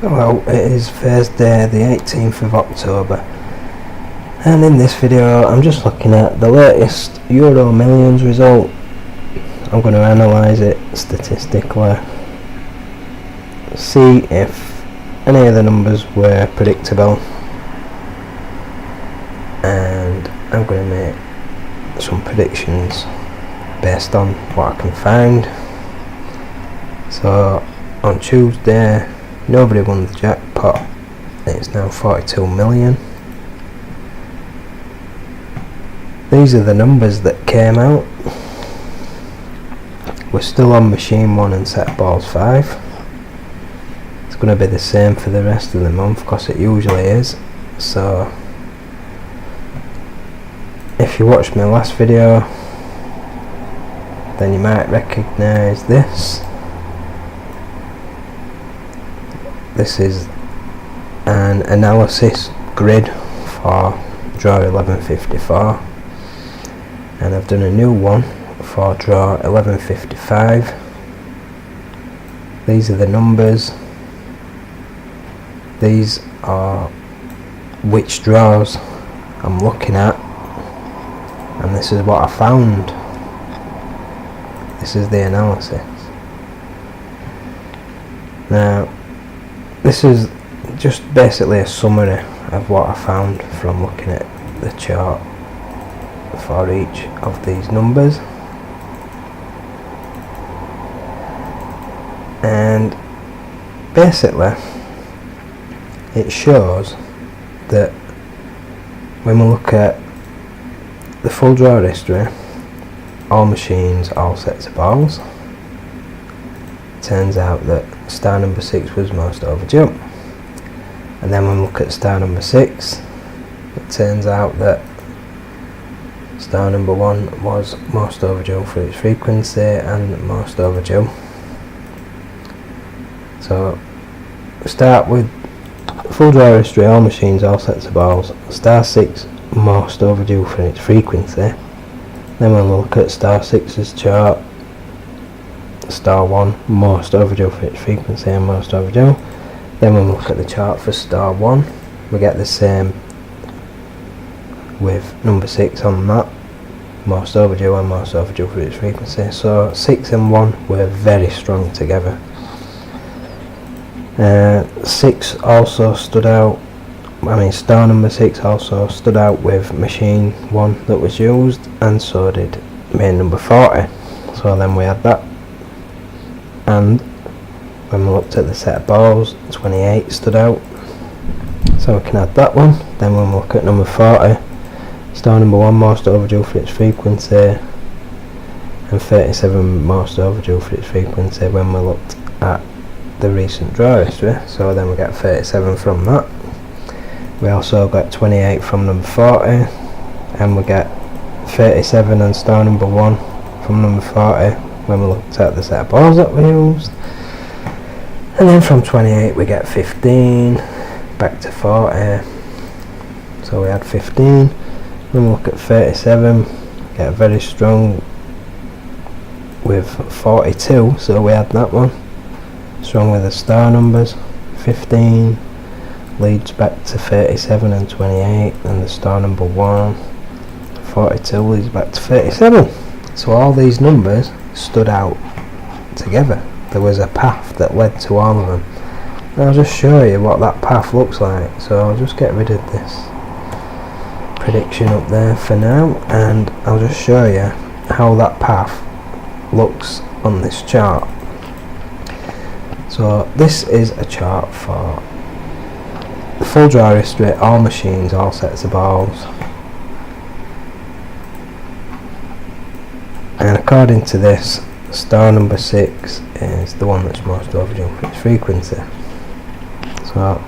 Hello, it is Thursday the 18th of October, and in this video I'm just looking at the latest EuroMillions result. I'm going to analyse it statistically, see if any of the numbers were predictable, and I'm going to make some predictions based on what I can find. So on Tuesday nobody won the jackpot. It's now 42 million. These are the numbers that came out. We're still on machine 1 and set balls 5. It's going to be the same for the rest of the month because it usually is. So if you watched my last video, then you might recognise this. This is an analysis grid for draw 1154, and I've done a new one for draw 1155. These are the numbers. These are which draws I'm looking at, and this is what I found. This is the analysis. Now this is just basically a summary of what I found from looking at the chart for each of these numbers, and basically it shows that when we look at the full draw history, all machines, all sets of balls, turns out that star number 6 was most overdue. And then when we look at star number 6, it turns out that star number 1 was most overdue for its frequency and most overdue. So start with full draw history, all machines, all sets of balls. Star 6 most overdue for its frequency. Then when we look at star 6's chart, star 1 most overdue for its frequency and most overdue. Then when we look at the chart for star 1, we get the same with number 6 on that, most overdue and most overdue for its frequency. So 6 and 1 were very strong together. 6 also stood out, star number 6 also stood out with machine 1 that was used, and so did main number 40. So then we had that. And when we looked at the set of balls, 28 stood out, so we can add that one. Then when we look at number 40, star number 1 most overdue for its frequency and 37 most overdue for its frequency when we looked at the recent draw history, so then we get 37 from that. We also got 28 from number 40, and we get 37 and star number 1 from number 40 when we looked at the set of balls that we used. And then from 28 we get 15 back to 40, so we had 15. When we look at 37, we get very strong with 42, so we had that one. Strong with the star numbers, 15 leads back to 37 and 28, and the star number 1, 42 leads back to 37. So all these numbers stood out together. There was a path that led to all of them, and I'll just show you what that path looks like. So I'll just get rid of this prediction up there for now, and I'll just show you how that path looks on this chart. So this is a chart for the full draw history, all machines, all sets of balls, and according to this, star number 6 is the one that's most overdue for its frequency. So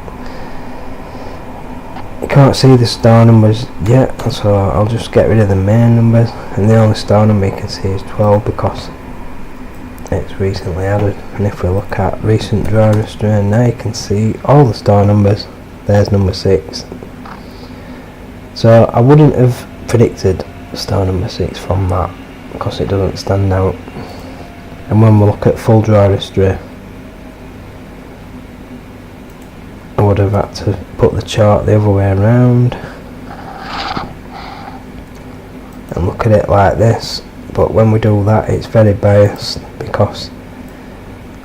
you can't see the star numbers yet, so I'll just get rid of the main numbers, and the only star number you can see is 12 because it's recently added. And if we look at recent draw history, and now you can see all the star numbers. There's number 6. So I wouldn't have predicted star number 6 from that because it doesn't stand out. And when we look at full draw history, would have had to put the chart the other way around and look at it like this, but when we do that it's very biased because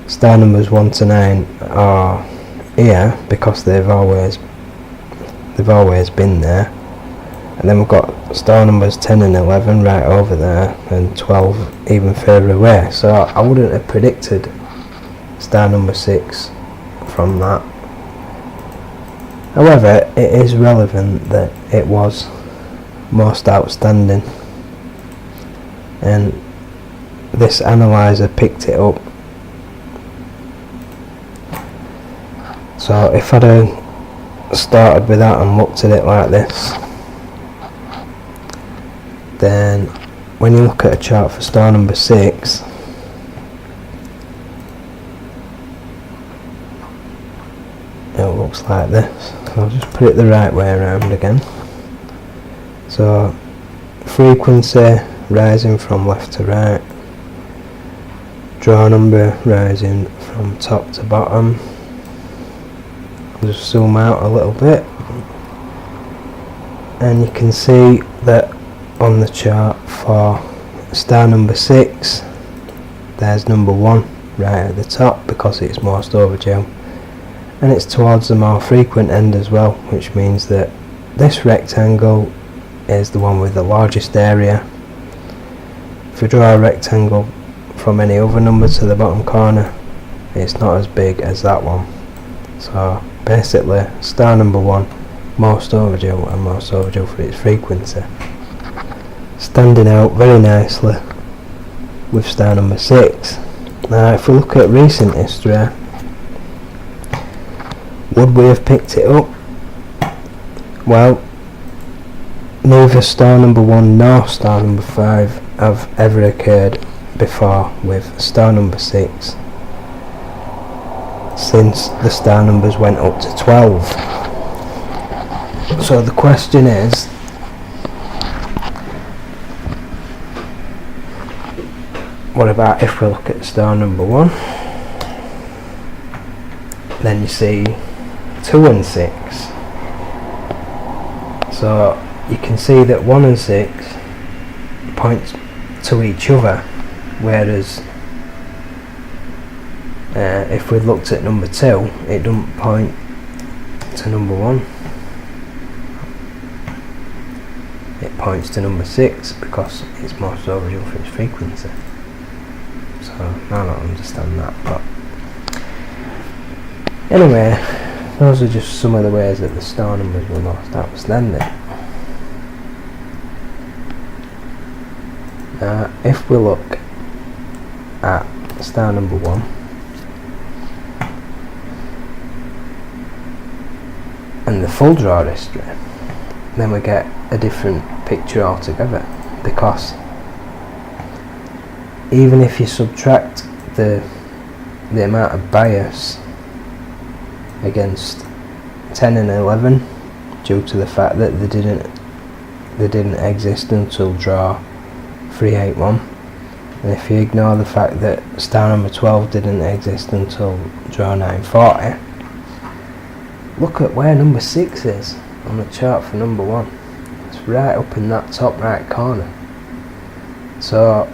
star numbers 1 to 9 are here because they've always been there, and then we've got star numbers 10 and 11 right over there, and 12 even further away. So I wouldn't have predicted star number 6 from that. However, it is relevant that it was most outstanding, and this analyzer picked it up. So if I'd have started with that and looked at it like this, then when you look at a chart for star number 6, it looks like this. I'll just put it the right way around again. So frequency rising from left to right, draw number rising from top to bottom. I'll just zoom out a little bit, and you can see that on the chart for star number 6, there's number 1 right at the top because it's most overdue, and it's towards the more frequent end as well, which means that this rectangle is the one with the largest area. If we draw a rectangle from any other number to the bottom corner, it's not as big as that one. So basically star number 1 most overdue, and most overdue for its frequency, standing out very nicely with star number 6. Now if we look at recent history, would we have picked it up? Well, neither star number 1 nor star number 5 have ever occurred before with star number 6 since the star numbers went up to 12. So the question is, what about if we look at star number 1? Then you see 2 and 6. So you can see that 1 and 6 point to each other, whereas if we looked at number 2, it doesn't point to number 1. It points to number 6 because it's most overdue for its frequency. So I don't understand that, but anyway, those are just some of the ways that the star numbers were most outstanding. If we look at star number 1, and the full draw history, then we get a different picture altogether, because even if you subtract the amount of bias against 10 and 11 due to the fact that they didn't exist until draw 381, and if you ignore the fact that star number 12 didn't exist until draw 940, look at where number 6 is on the chart for number 1. It's right up in that top right corner. So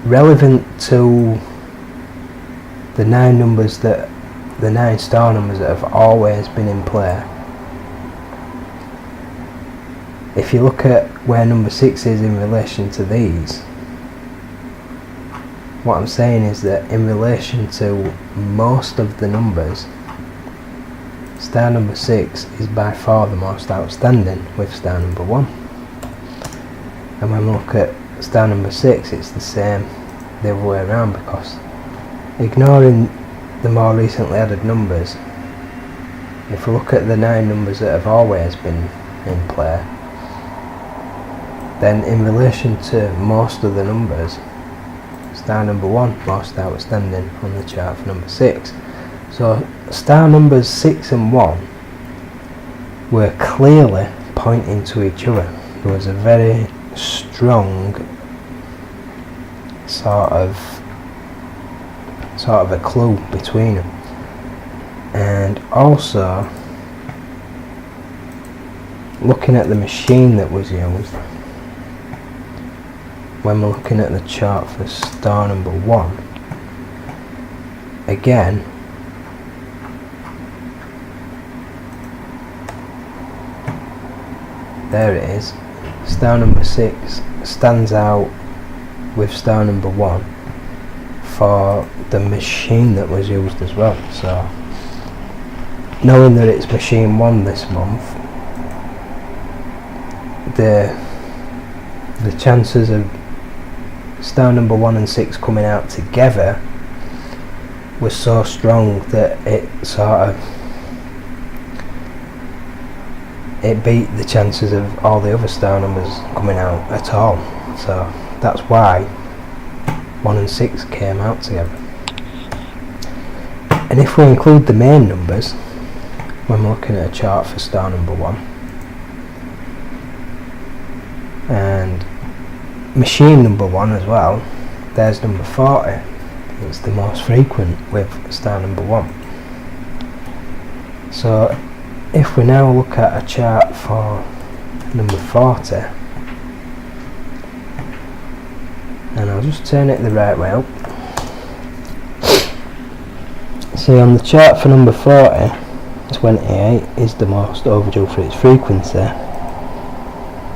relevant to the 9 star numbers that have always been in play, if you look at where number 6 is in relation to these, what I'm saying is that in relation to most of the numbers, star number 6 is by far the most outstanding with star number 1. And when we look at star number 6, it's the same the other way around, because ignoring the more recently added numbers, if we look at the 9 numbers that have always been in play, then in relation to most of the numbers, star number 1 most outstanding on the chart for number 6. So star numbers 6 and 1 were clearly pointing to each other. There was a very strong sort of a clue between them. And also looking at the machine that was used, when we're looking at the chart for star number 1, again there it is, star number 6 stands out with star number 1 for the machine that was used as well. So knowing that it's machine 1 this month, the chances of star number 1 and 6 coming out together was so strong that it beat the chances of all the other star numbers coming out at all. So that's why 1 and 6 came out together. And if we include the main numbers when we're looking at a chart for star number 1, and machine number 1 as well, there's number 40. It's the most frequent with star number 1. So if we now look at a chart for number 40, and I'll just turn it the right way up. See, on the chart for number 40, 28 is the most overdue for its frequency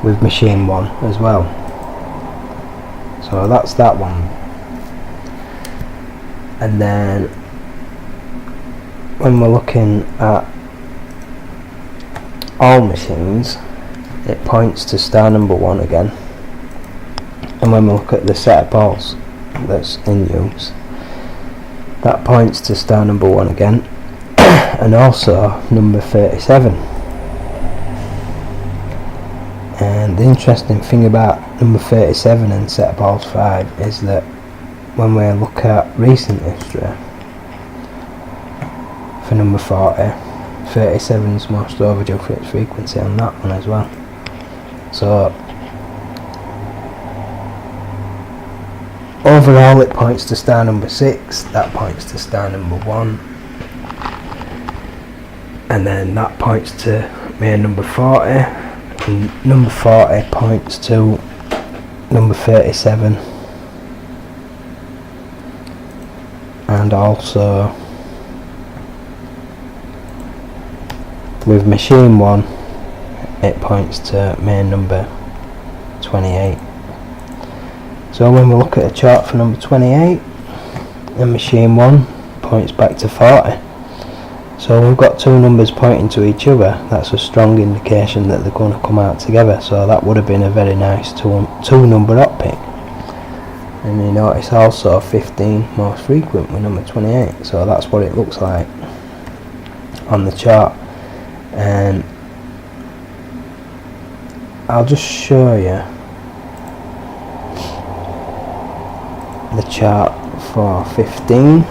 with machine 1 as well. So that's that one. And then when we're looking at all machines, it points to star number 1 again. And when we look at the set of balls that's in use, that points to star number 1 again, and also number 37. And the interesting thing about number 37 and set of balls 5 is that when we look at recent history for number 40, 37's most overdue for its frequency on that one as well. So overall it points to star number 6, that points to star number 1, and then that points to main number 40, and number 40 points to number 37, and also with machine 1 it points to main number 28. So when we look at a chart for number 28, and machine 1 points back to 40. So we've got two numbers pointing to each other. That's a strong indication that they're going to come out together. So that would have been a very nice two number up pick. And you notice also 15 most frequent with number 28. So that's what it looks like on the chart. And I'll just show you the chart for 15,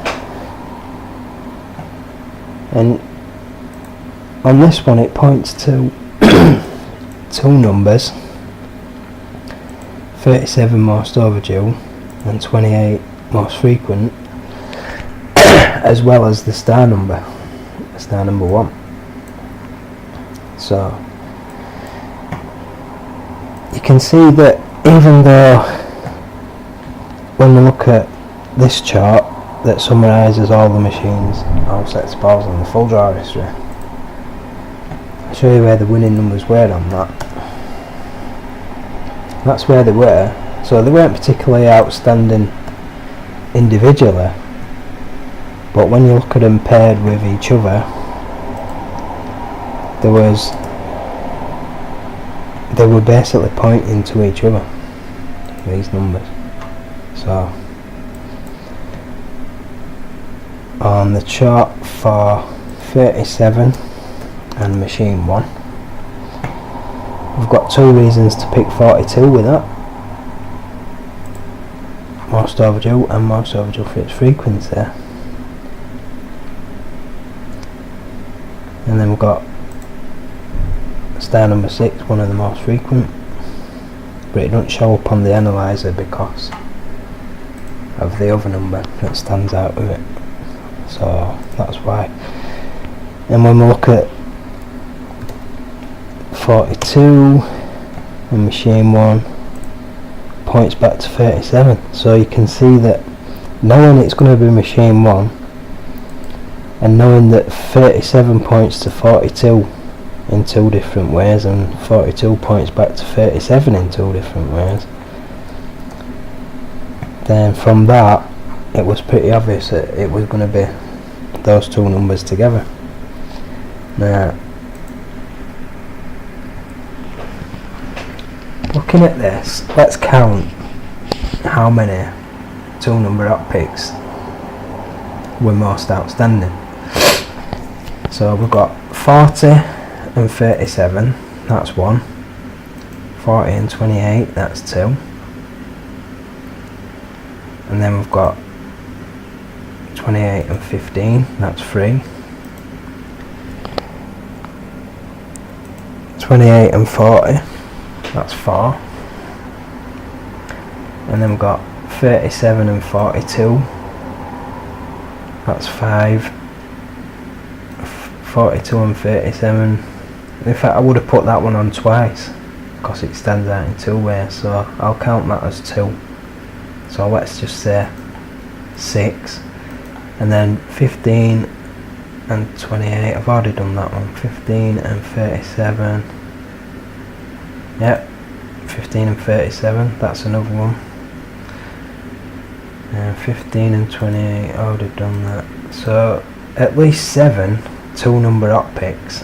and on this one it points to two numbers, 37 most overdue and 28 most frequent, as well as the star number 1. So you can see that even though when we look at this chart that summarises all the machines, all sets of balls and the full draw history, I'll show you where the winning numbers were on that. That's where they were. So they weren't particularly outstanding individually, but when you look at them paired with each other, they were basically pointing to each other, these numbers. So on the chart for 37 and machine 1, we've got two reasons to pick 42 with that. Most overdue and most overdue for its frequency. And then we've got star number 6, one of the most frequent, but it doesn't show up on the analyzer because of the other number that stands out with it. So that's why. And when we look at 42 and machine 1 points back to 37, so you can see that knowing it's going to be machine 1 and knowing that 37 points to 42 in two different ways and 42 points back to 37 in two different ways, then from that it was pretty obvious that it was going to be those two numbers together. Now, looking at this, let's count how many two number up picks were most outstanding. So we've got 40 and 37, that's 1. 40 and 28, that's 2. And then we've got 28 and 15, that's 3. 28 and 40, that's 4. And then we've got 37 and 42, that's 5. 42 and 37. In fact, I would have put that one on twice because it stands out in two ways, so I'll count that as 2. So let's just say 6. And then 15 and 28, I've already done that one. 15 and 37, yep, 15 and 37, that's another one. And 15 and 28, already done that. So at least 7 two number up picks,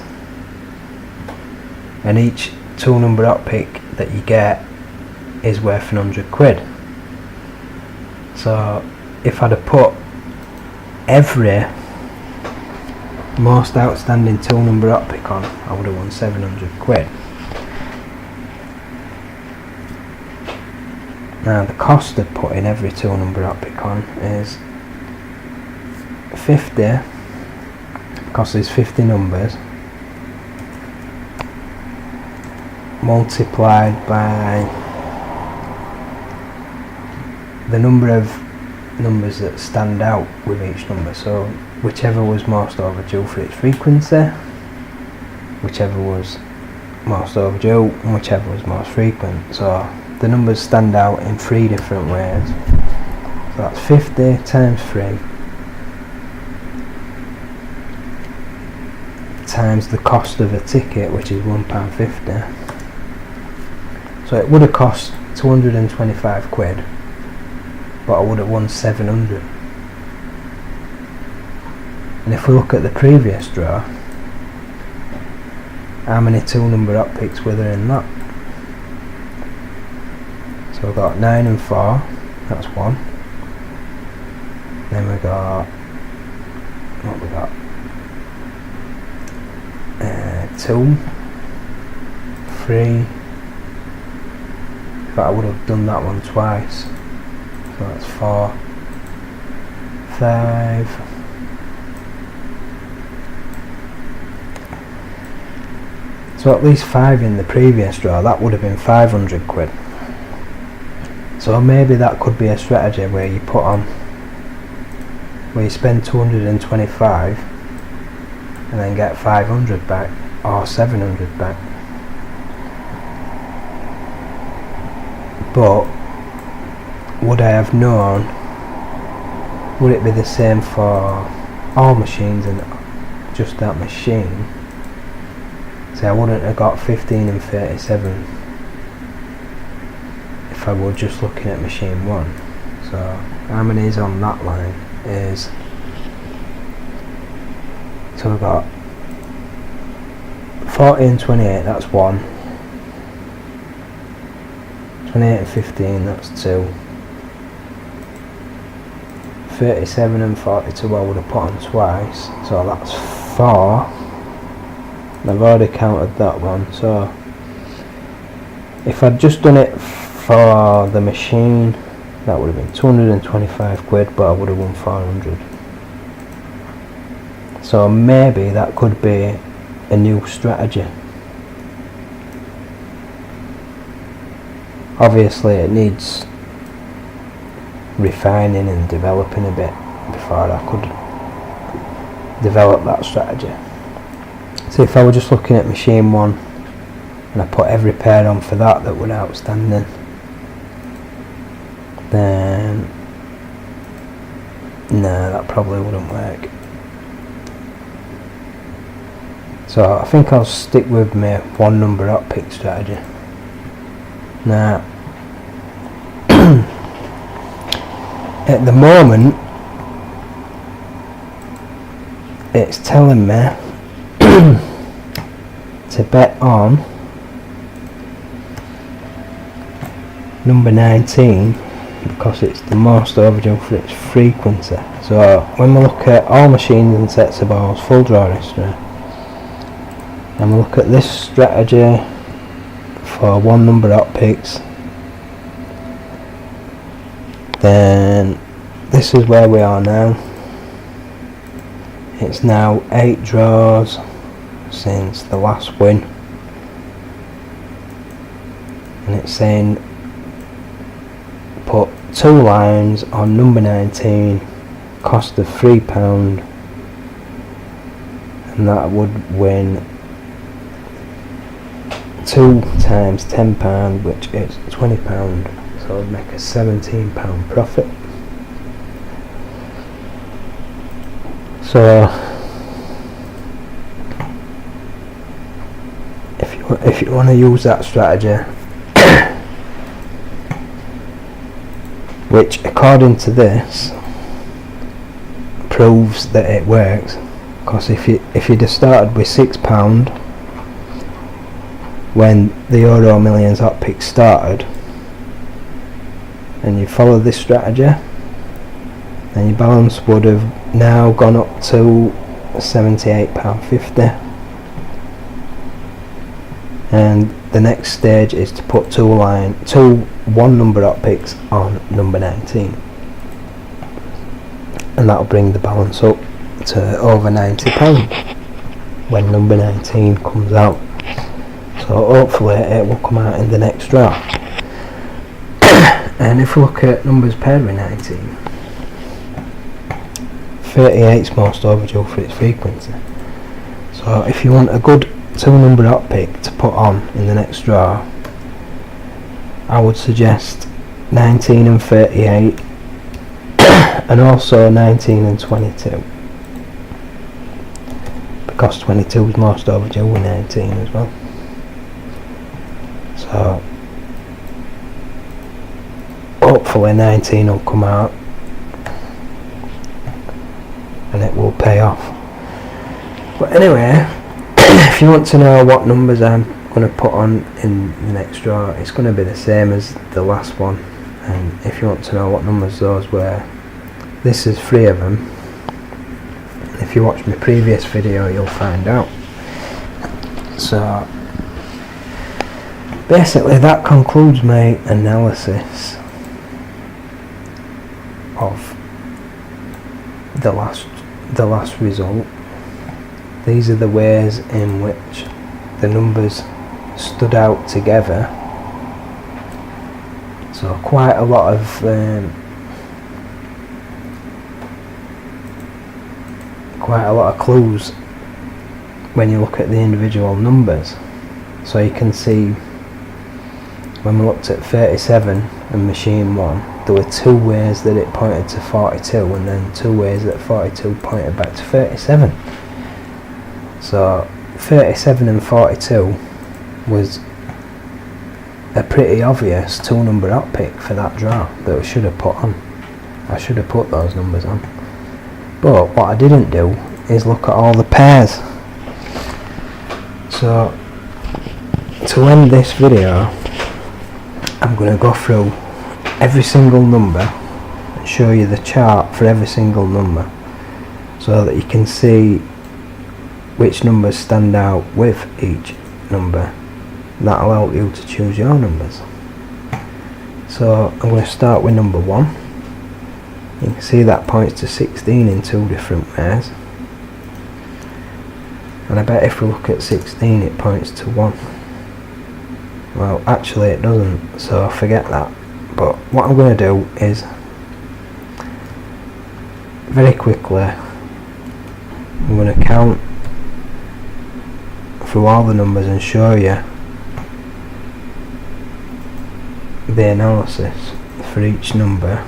and each two number up pick that you get is worth 100 quid. So if I'd have put every most outstanding two number up pick on, I would have won 700 quid. Now the cost of putting every two number up pick on is 50, because there's 50 numbers, multiplied by the number of numbers that stand out with each number. So whichever was most overdue for its frequency, whichever was most overdue, and whichever was most frequent. So the numbers stand out in 3 different ways. So that's 50 times 3 times the cost of a ticket, which is £1.50. So it would have cost 225 quid, but I would have won 700. And if we look at the previous draw, how many two number up picks were there in that? So we've got 9 and 4, that's 1. Then we got, what we got? 2, 3. But I would have done that one twice. So that's 4, 5. So at least 5 in the previous draw, that would have been 500 quid. So maybe that could be a strategy where you put on, where you spend 225 and then get 500 back or 700 back. But would I have known, would it be the same for all machines and just that machine? See, I wouldn't have got 15 and 37 if I were just looking at machine 1. So how many is on that line is, so we've got 40 and 28, that's 1. 28 and 15, that's 2. 37 and 42 I would have put on twice, so that's 4. I've already counted that one. So if I'd just done it for the machine, that would have been 225 quid, but I would have won 400. So maybe that could be a new strategy. Obviously it needs refining and developing a bit before I could develop that strategy. So if I were just looking at machine 1 and I put every pair on for that were outstanding, then no, that probably wouldn't work. So I think I'll stick with my one number hot pick strategy. Now at the moment it's telling me to bet on number 19 because it's the most overdue for its frequency. So when we look at all machines and sets of balls, full draw history, and we look at this strategy for one number hot picks, then this is where we are now. It's now 8 draws since the last win, and it's saying put 2 lines on number 19, cost of £3, and that would win 2 times £10, which is £20, so it would make a £17 profit. So if you want to use that strategy, which according to this proves that it works, because if you'd have started with £6 when the EuroMillions hot pick started, and you follow this strategy, then your balance would have now gone up to £78.50, and the next stage is to put 2 one number hot picks on number 19, and that'll bring the balance up to over £90 when number 19 comes out. So hopefully it will come out in the next draw. And if we look at numbers paired with 19, 38's most overdue for its frequency. So if you want a good 2 number hot pick to put on in the next draw, I would suggest 19 and 38 and also 19 and 22, because 22 is most overdue with 19 as well. So hopefully 19 will come out and it will pay off. But anyway, if you want to know what numbers I'm going to put on in the next draw, it's going to be the same as the last one. And if you want to know what numbers those were, this is 3 of them. If you watch my previous video, you'll find out. So basically that concludes my analysis of the last result. These are the ways in which the numbers stood out together. So quite a lot of clues when you look at the individual numbers. So you can see when we looked at 37 and machine 1, there were 2 ways that it pointed to 42, and then 2 ways that 42 pointed back to 37. So 37 and 42 was a pretty obvious 2 number hot pick for that draw that I should have put on. I should have put those numbers on. But what I didn't do is look at all the pairs. So to end this video, I'm going to go through every single number and show you the chart for every single number, so that you can see which numbers stand out with each number. That'll help you to choose your numbers. So I'm going to start with number 1. You can see that points to 16 in 2 different ways, and I bet if we look at 16 it points to 1. Well, actually it doesn't, so forget that. But what I'm going to do is very quickly I'm going to count through all the numbers and show you the analysis for each number,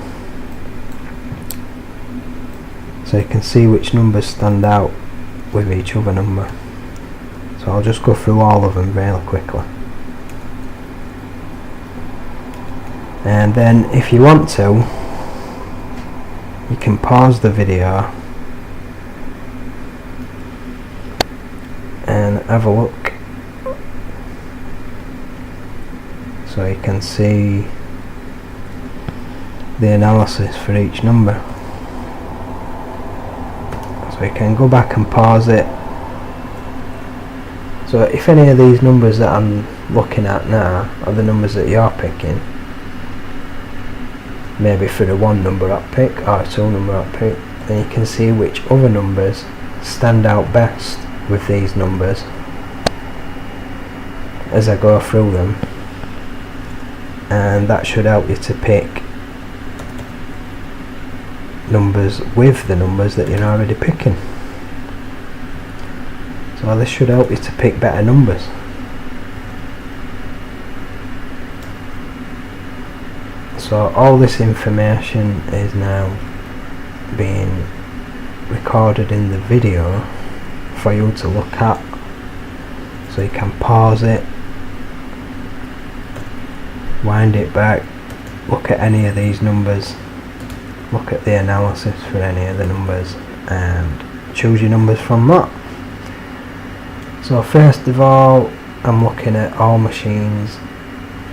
so you can see which numbers stand out with each other number. So I'll just go through all of them really quickly, and then if you want to, you can pause the video and have a look, so you can see the analysis for each number. So you can go back and pause it. So if any of these numbers that I'm looking at now are the numbers that you're picking, maybe for the one number up pick or two number up pick, then you can see which other numbers stand out best with these numbers as I go through them, and that should help you to pick numbers with the numbers that you're already picking. So this should help you to pick better numbers. So all this information is now being recorded in the video for you to look at, so you can pause it, wind it back, look at any of these numbers, look at the analysis for any of the numbers, and choose your numbers from that. So first of all, I'm looking at all machines,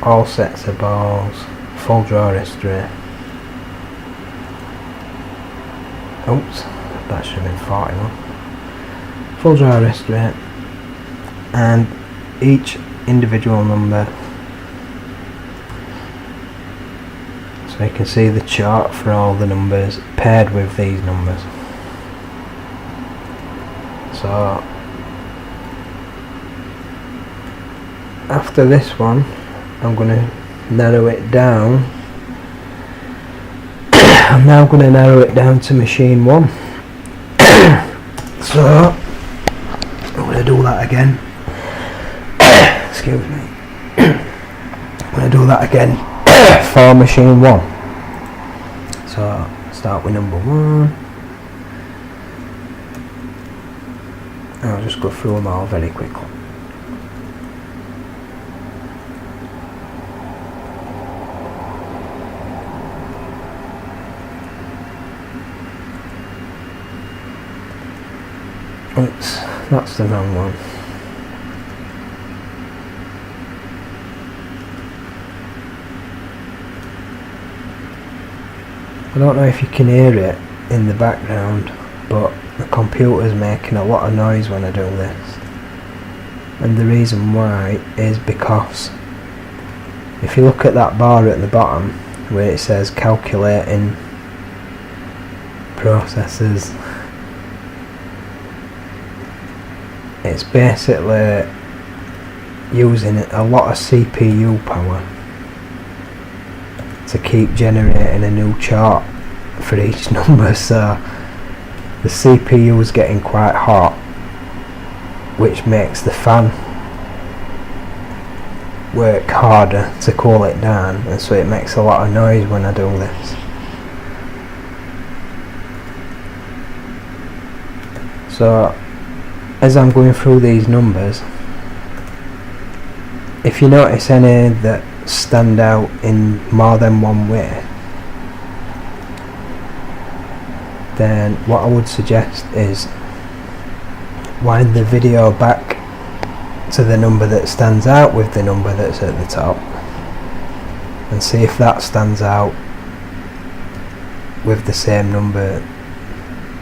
all sets of balls, full draw history. Oops, that should have been 41. Full draw history, and each individual number, so you can see the chart for all the numbers paired with these numbers. So after this one, I'm going to narrow it down. I'm now going to narrow it down to machine 1. So I'm going to do that again. Excuse me. I'm going to do that again for machine 1. So start with number 1. I'll just go through them all very quickly. Oops, that's the wrong one. I don't know if you can hear it in the background, but the computer's making a lot of noise when I do this. And the reason why is because if you look at that bar at the bottom where it says calculating processes, it's basically using a lot of CPU power to keep generating a new chart for each number. So the CPU is getting quite hot, which makes the fan work harder to cool it down, and so it makes a lot of noise when I do this. So as I'm going through these numbers, if you notice any that stand out in more than one way, then what I would suggest is wind the video back to the number that stands out with the number that's at the top, and see if that stands out with the same number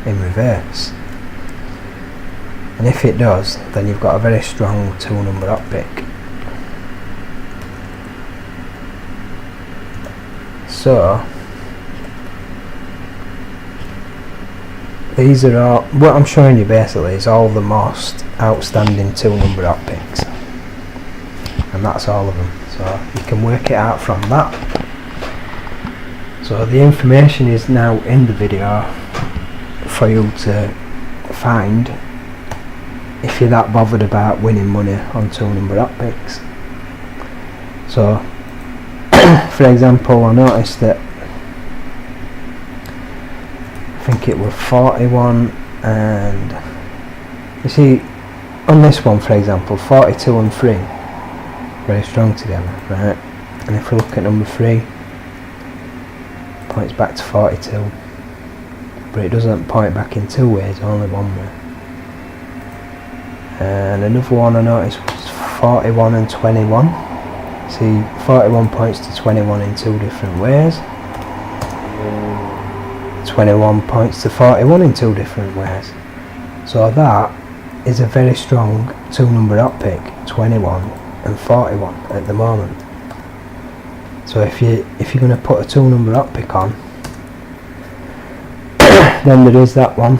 in reverse. And if it does, then you've got a very strong 2 number up pick. So these are all, what I'm showing you basically is all the most outstanding 2 number up picks, and that's all of them. So you can work it out from that. So the information is now in the video for you to find if you're that bothered about winning money on 2 number hot picks. So for example, I noticed that I think it was 41, and you see on this one, for example, 42 and 3 very strong together, right? And if we look at number 3, points back to 42, but it doesn't point back in 2 ways, only 1 way. And another one I noticed was 41 and 21. See, 41 points to 21 in 2 different ways. 21 points to 41 in 2 different ways. So that is a very strong 2 number hot pick, 21 and 41 at the moment. So if you're going to put a 2 number hot pick on, then there is that one.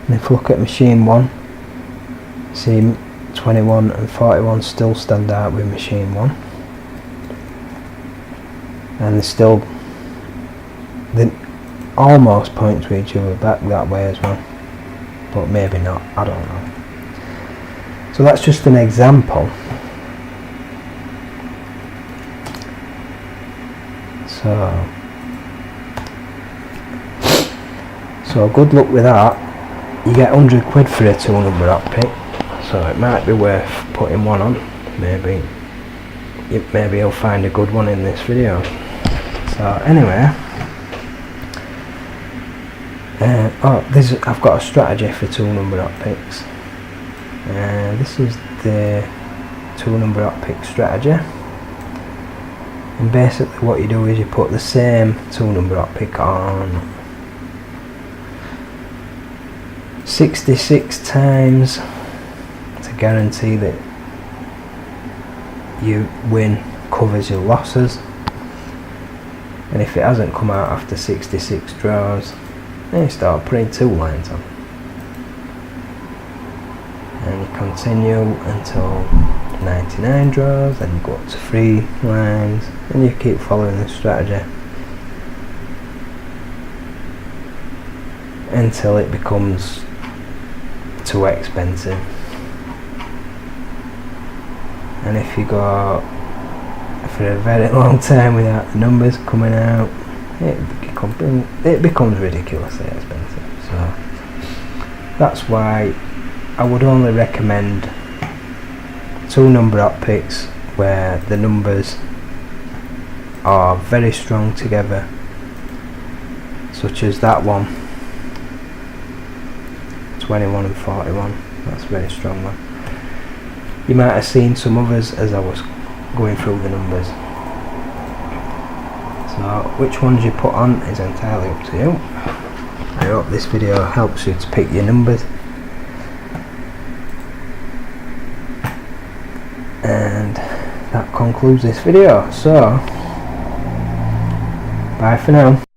And if we look at machine 1, see 21 and 41 still stand out with machine 1, and they almost point to each other back that way as well, but maybe not, I don't know. So that's just an example. So good luck with that. You get 100 quid for a 2 number hot pick, so it might be worth putting one on. Maybe you'll find a good one in this video. So anyway, I've got a strategy for 2 number hot picks. This is the 2 number hot pick strategy, and basically what you do is you put the same 2 number hot pick on 66 times to guarantee that you win covers your losses, and if it hasn't come out after 66 draws, then you start putting 2 lines on, and you continue until 99 draws, then you go up to 3 lines, and you keep following this strategy until it becomes too expensive. And if you go for a very long time without the numbers coming out, it becomes ridiculously expensive. So that's why I would only recommend 2 number hot picks where the numbers are very strong together, such as that one, 21 and 41. That's a very strong one. You might have seen some others as I was going through the numbers. So which ones you put on is entirely up to you. I hope this video helps you to pick your numbers. And that concludes this video. So bye for now.